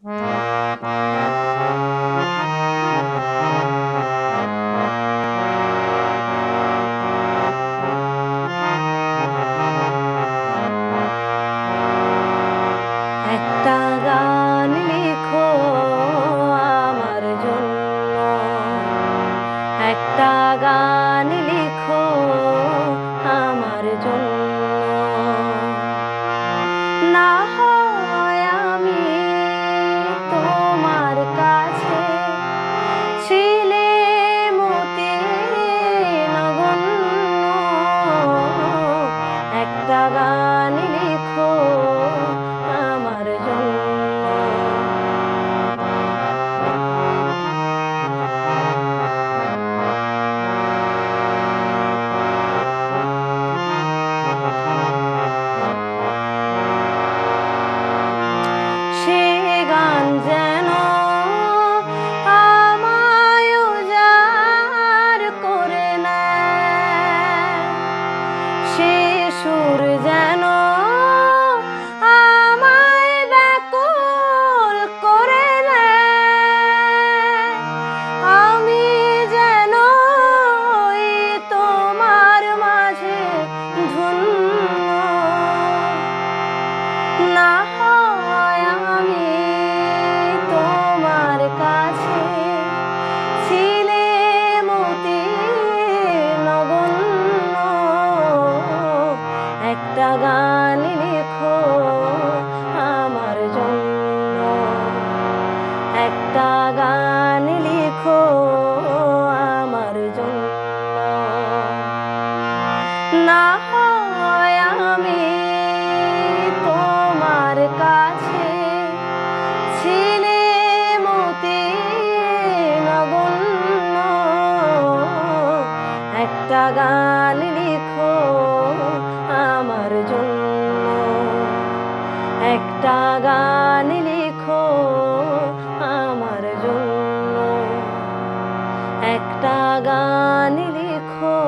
একটা গান লিখো আমার জন্য, একটা গান লিখো আমার জন্য। না হয় আমি তোমার কাছে ছিলে মতি নগণ্য, একটা গান লিখো আমার জন্য। সে গান যেন আমায় উজাড় করে নেয়, সে সুর যেন আমায় ব্যাকুল করে নেয়। আমি যেন ওই তোমার মাঝে ধন্য, না হয় আমি তোমার কাছে ছিলে মতি নগণ্য, একটা গান লিখো আমার জন্য, একটা গান লিখো আমার জন্য। না হয় আমি তোমার কাছে ছিলে মতি নগণ্য, একটা গান লিখো আমার জন্য, একটা গান লিখো আমার জন্য, একটা গান লিখো।